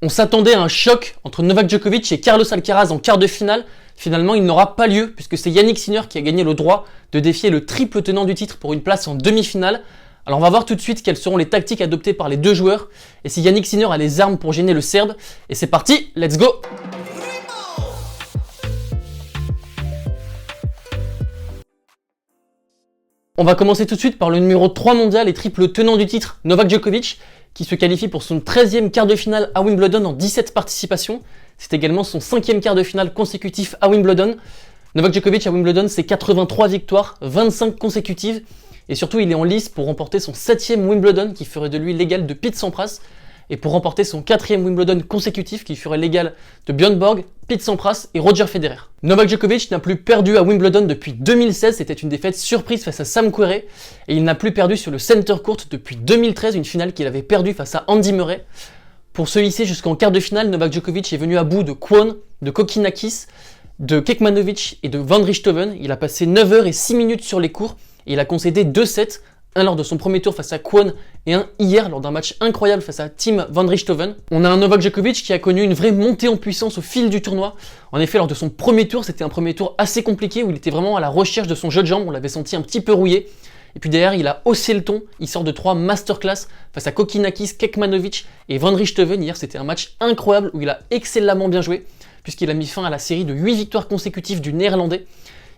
On s'attendait à un choc entre Novak Djokovic et Carlos Alcaraz en quart de finale. Finalement, il n'aura pas lieu puisque c'est Jannik Sinner qui a gagné le droit de défier le triple tenant du titre pour une place en demi-finale. Alors on va voir tout de suite quelles seront les tactiques adoptées par les deux joueurs et si Jannik Sinner a les armes pour gêner le Serbe. Et c'est parti, let's go! On va commencer tout de suite par le numéro 3 mondial et triple tenant du titre, Novak Djokovic, qui se qualifie pour son 13e quart de finale à Wimbledon en 17 participations. C'est également son 5e quart de finale consécutif à Wimbledon. Novak Djokovic à Wimbledon, c'est 83 victoires, 25 consécutives. Et surtout, il est en lice pour remporter son 7e Wimbledon, qui ferait de lui l'égal de Pete Sampras. Et pour remporter son 4e Wimbledon consécutif, qui ferait l'égal de Björn Borg, Pete Sampras et Roger Federer. Novak Djokovic n'a plus perdu à Wimbledon depuis 2016, c'était une défaite surprise face à Sam Querrey. Et il n'a plus perdu sur le center court depuis 2013, une finale qu'il avait perdue face à Andy Murray. Pour se hisser jusqu'en quart de finale, Novak Djokovic est venu à bout de Kwon, de Kokkinakis, de Kekmanovic et de Van Rijthoven. Il a passé 9 heures et 6 minutes sur les courts et il a concédé 2 sets. Un lors de son premier tour face à Kwon et un hier lors d'un match incroyable face à Tim Van Rijthoven. On a un Novak Djokovic qui a connu une vraie montée en puissance au fil du tournoi. En effet, lors de son premier tour, c'était un premier tour assez compliqué où il était vraiment à la recherche de son jeu de jambes, on l'avait senti un petit peu rouillé. Et puis derrière, il a haussé le ton, il sort de 3 masterclass face à Kokkinakis, Kekmanovic et Van Rijthoven. Hier, c'était un match incroyable où il a excellemment bien joué puisqu'il a mis fin à la série de 8 victoires consécutives du Néerlandais.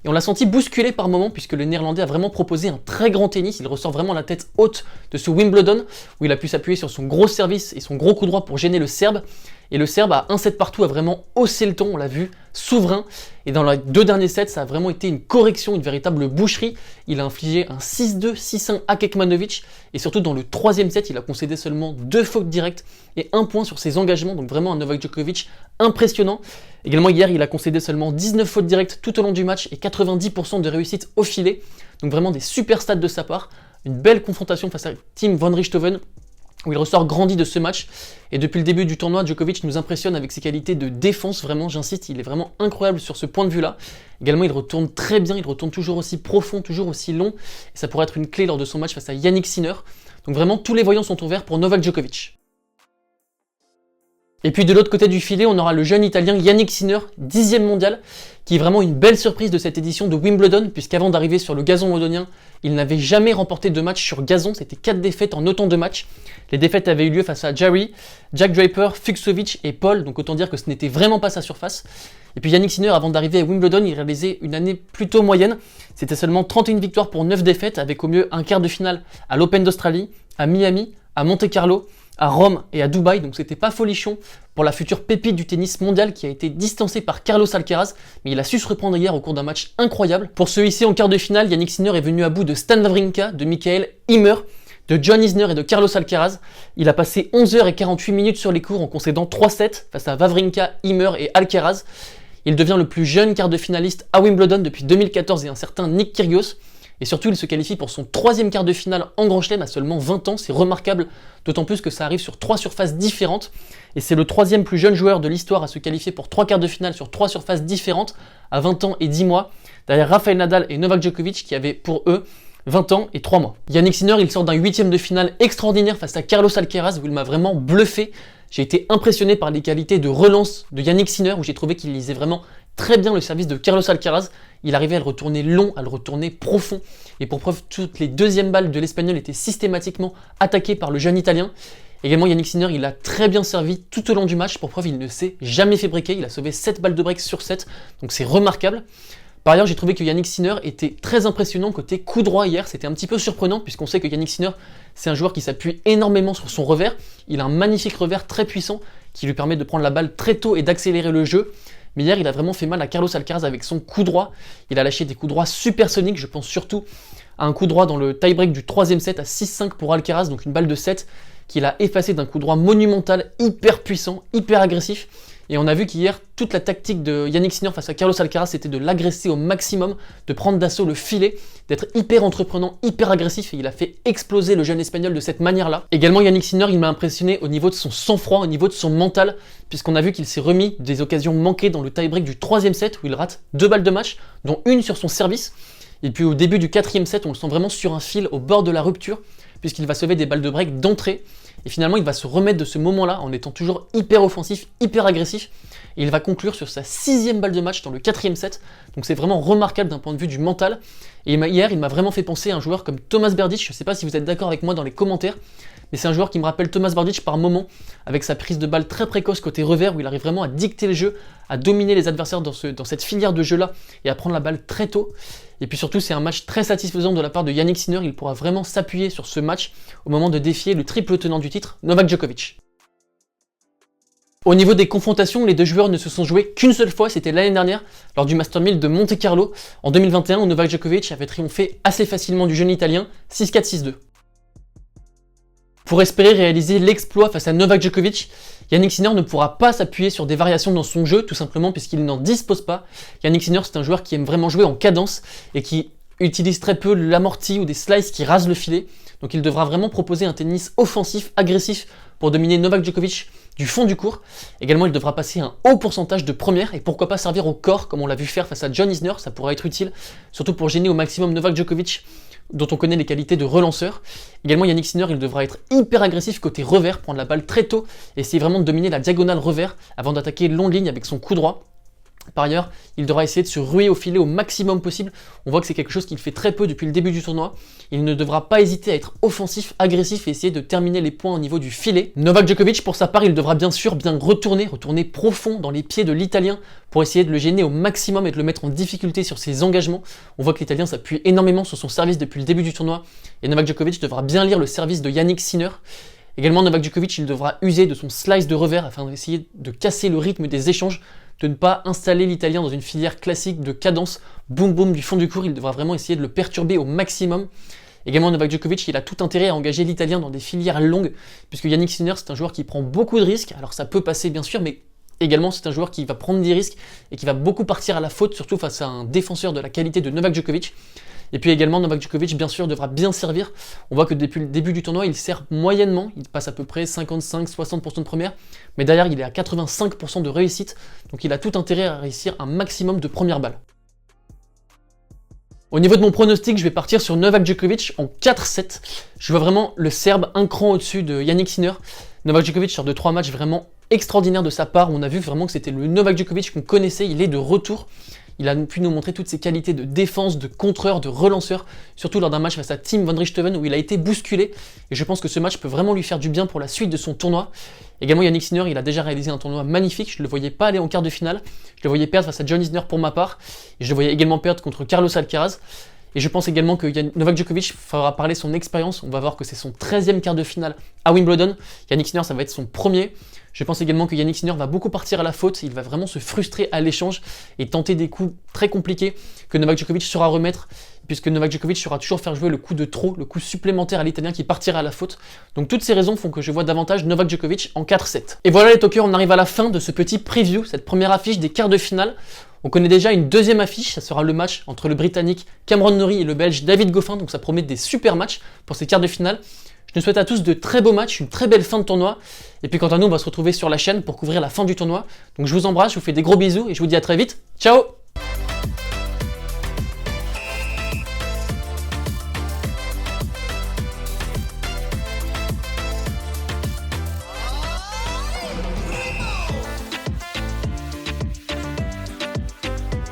Et on l'a senti bousculé par moments puisque le Néerlandais a vraiment proposé un très grand tennis. Il ressort vraiment la tête haute de ce Wimbledon où il a pu s'appuyer sur son gros service et son gros coup droit pour gêner le Serbe. Et le Serbe à 1 set partout a vraiment haussé le ton, on l'a vu, souverain. Et dans les 2 derniers sets, ça a vraiment été une correction, une véritable boucherie. Il a infligé un 6-2, 6-1 à Kekmanovic. Et surtout dans le 3e set, il a concédé seulement 2 fautes directes et 1 point sur ses engagements. Donc vraiment un Novak Djokovic impressionnant. Également hier, il a concédé seulement 19 fautes directes tout au long du match et 90% de réussite au filet. Donc vraiment des super stats de sa part. Une belle confrontation face à Tim Van Rijthoven, où il ressort grandi de ce match. Et depuis le début du tournoi, Djokovic nous impressionne avec ses qualités de défense, vraiment, j'insiste, il est vraiment incroyable sur ce point de vue-là. Également, il retourne très bien, il retourne toujours aussi profond, toujours aussi long, et ça pourrait être une clé lors de son match face à Jannik Sinner. Donc vraiment, tous les voyants sont ouverts pour Novak Djokovic. Et puis de l'autre côté du filet, on aura le jeune italien Jannik Sinner, 10e mondial, qui est vraiment une belle surprise de cette édition de Wimbledon, puisqu'avant d'arriver sur le gazon londonien, il n'avait jamais remporté de match sur gazon, c'était 4 défaites en autant de matchs. Les défaites avaient eu lieu face à Jarry, Jack Draper, Fucsovics et Paul, donc autant dire que ce n'était vraiment pas sa surface. Et puis Jannik Sinner, avant d'arriver à Wimbledon, il réalisait une année plutôt moyenne. C'était seulement 31 victoires pour 9 défaites, avec au mieux un quart de finale à l'Open d'Australie, à Miami, à Monte-Carlo, à Rome et à Dubaï, donc c'était pas folichon pour la future pépite du tennis mondial qui a été distancée par Carlos Alcaraz, mais il a su se reprendre hier au cours d'un match incroyable. Pour se hisser en quart de finale, Jannik Sinner est venu à bout de Stan Wawrinka, de Michael Ymer, de John Isner et de Carlos Alcaraz. Il a passé 11 heures et 48 minutes sur les courts en concédant 3 sets face à Wawrinka, Ymer et Alcaraz. Il devient le plus jeune quart de finaliste à Wimbledon depuis 2014 et un certain Nick Kyrgios. Et surtout, il se qualifie pour son 3e quart de finale en Grand Chelem à seulement 20 ans. C'est remarquable, d'autant plus que ça arrive sur 3 surfaces différentes. Et c'est le 3e plus jeune joueur de l'histoire à se qualifier pour 3 quarts de finale sur 3 surfaces différentes à 20 ans et 10 mois. Derrière Rafael Nadal et Novak Djokovic qui avaient pour eux 20 ans et 3 mois. Jannik Sinner, il sort d'un 8e de finale extraordinaire face à Carlos Alcaraz où il m'a vraiment bluffé. J'ai été impressionné par les qualités de relance de Jannik Sinner où j'ai trouvé qu'il lisait vraiment très bien le service de Carlos Alcaraz. Il arrivait à le retourner long, à le retourner profond. Et pour preuve, toutes les deuxièmes balles de l'Espagnol étaient systématiquement attaquées par le jeune Italien. Également, Jannik Sinner, il a très bien servi tout au long du match. Pour preuve, il ne s'est jamais fait breaker. Il a sauvé 7 balles de break sur 7. Donc c'est remarquable. Par ailleurs, j'ai trouvé que Jannik Sinner était très impressionnant côté coup droit hier. C'était un petit peu surprenant puisqu'on sait que Jannik Sinner, c'est un joueur qui s'appuie énormément sur son revers. Il a un magnifique revers très puissant qui lui permet de prendre la balle très tôt et d'accélérer le jeu. Mais hier, il a vraiment fait mal à Carlos Alcaraz avec son coup droit. Il a lâché des coups droits supersoniques. Je pense surtout à un coup droit dans le tie-break du 3e set à 6-5 pour Alcaraz, donc une balle de 7 qu'il a effacé d'un coup droit monumental, hyper puissant, hyper agressif. Et on a vu qu'hier, toute la tactique de Jannik Sinner face à Carlos Alcaraz, c'était de l'agresser au maximum, de prendre d'assaut le filet, d'être hyper entreprenant, hyper agressif, et il a fait exploser le jeune Espagnol de cette manière-là. Également, Jannik Sinner, il m'a impressionné au niveau de son sang-froid, au niveau de son mental, puisqu'on a vu qu'il s'est remis des occasions manquées dans le tie-break du 3e set, où il rate 2 balles de match, dont une sur son service. Et puis au début du 4e set, on le sent vraiment sur un fil, au bord de la rupture, puisqu'il va sauver des balles de break d'entrée. Et finalement, il va se remettre de ce moment-là en étant toujours hyper offensif, hyper agressif. Et il va conclure sur sa 6e balle de match dans le 4e set. Donc c'est vraiment remarquable d'un point de vue du mental. Et hier, il m'a vraiment fait penser à un joueur comme Tomas Berdych. Je ne sais pas si vous êtes d'accord avec moi dans les commentaires. Mais c'est un joueur qui me rappelle Tomas Berdych par moment, avec sa prise de balle très précoce côté revers, où il arrive vraiment à dicter le jeu, à dominer les adversaires dans cette filière de jeu-là, et à prendre la balle très tôt. Et puis surtout, c'est un match très satisfaisant de la part de Jannik Sinner. Il pourra vraiment s'appuyer sur ce match au moment de défier le triple tenant du titre, Novak Djokovic. Au niveau des confrontations, les deux joueurs ne se sont joués qu'une seule fois, c'était l'année dernière, lors du Master 1000 de Monte Carlo, en 2021, où Novak Djokovic avait triomphé assez facilement du jeune italien, 6-4, 6-2. Pour espérer réaliser l'exploit face à Novak Djokovic, Jannik Sinner ne pourra pas s'appuyer sur des variations dans son jeu, tout simplement puisqu'il n'en dispose pas. Jannik Sinner, c'est un joueur qui aime vraiment jouer en cadence et qui utilise très peu l'amorti ou des slices qui rasent le filet. Donc il devra vraiment proposer un tennis offensif, agressif pour dominer Novak Djokovic du fond du court. Également, il devra passer un haut pourcentage de première et pourquoi pas servir au corps comme on l'a vu faire face à John Isner, ça pourra être utile, surtout pour gêner au maximum Novak Djokovic, dont on connaît les qualités de relanceur. Également, Jannik Sinner, il devra être hyper agressif côté revers, prendre la balle très tôt et essayer vraiment de dominer la diagonale revers avant d'attaquer longue ligne avec son coup droit. Par ailleurs, il devra essayer de se ruer au filet au maximum possible. On voit que c'est quelque chose qu'il fait très peu depuis le début du tournoi. Il ne devra pas hésiter à être offensif, agressif et essayer de terminer les points au niveau du filet. Novak Djokovic, pour sa part, il devra bien sûr bien retourner profond dans les pieds de l'Italien pour essayer de le gêner au maximum et de le mettre en difficulté sur ses engagements. On voit que l'Italien s'appuie énormément sur son service depuis le début du tournoi. Et Novak Djokovic devra bien lire le service de Jannik Sinner. Également, Novak Djokovic, il devra user de son slice de revers afin d'essayer de casser le rythme des échanges, de ne pas installer l'Italien dans une filière classique de cadence, boum boum du fond du court. Il devra vraiment essayer de le perturber au maximum. Également, Novak Djokovic, il a tout intérêt à engager l'Italien dans des filières longues, puisque Jannik Sinner, c'est un joueur qui prend beaucoup de risques. Alors ça peut passer bien sûr, mais également c'est un joueur qui va prendre des risques et qui va beaucoup partir à la faute, surtout face à un défenseur de la qualité de Novak Djokovic. Et puis également, Novak Djokovic, bien sûr, devra bien servir. On voit que depuis le début du tournoi, il sert moyennement. Il passe à peu près 55-60% de première. Mais derrière, il est à 85% de réussite. Donc il a tout intérêt à réussir un maximum de première balle. Au niveau de mon pronostic, je vais partir sur Novak Djokovic en 4-7. Je vois vraiment le Serbe un cran au-dessus de Jannik Sinner. Novak Djokovic sort de 3 matchs vraiment extraordinaires de sa part. On a vu vraiment que c'était le Novak Djokovic qu'on connaissait. Il est de retour. Il a pu nous montrer toutes ses qualités de défense, de contreur, de relanceur, surtout lors d'un match face à Tim van Rijthoven où il a été bousculé. Et je pense que ce match peut vraiment lui faire du bien pour la suite de son tournoi. Également, Jannik Sinner, il a déjà réalisé un tournoi magnifique. Je ne le voyais pas aller en quart de finale. Je le voyais perdre face à John Isner pour ma part. Et je le voyais également perdre contre Carlos Alcaraz. Et je pense également que Novak Djokovic fera parler son expérience. On va voir que c'est son 13e quart de finale à Wimbledon. Jannik Sinner, ça va être son premier. Je pense également que Jannik Sinner va beaucoup partir à la faute. Il va vraiment se frustrer à l'échange et tenter des coups très compliqués que Novak Djokovic saura remettre, puisque Novak Djokovic saura toujours faire jouer le coup de trop, le coup supplémentaire à l'Italien qui partira à la faute. Donc toutes ces raisons font que je vois davantage Novak Djokovic en 4-7. Et voilà les talkers, on arrive à la fin de ce petit preview, cette première affiche des quarts de finale. On connaît déjà une deuxième affiche, ça sera le match entre le Britannique Cameron Norrie et le Belge David Goffin, donc ça promet des super matchs pour ces quarts de finale. Je nous souhaite à tous de très beaux matchs, une très belle fin de tournoi. Et puis quant à nous, on va se retrouver sur la chaîne pour couvrir la fin du tournoi. Donc je vous embrasse, je vous fais des gros bisous et je vous dis à très vite. Ciao!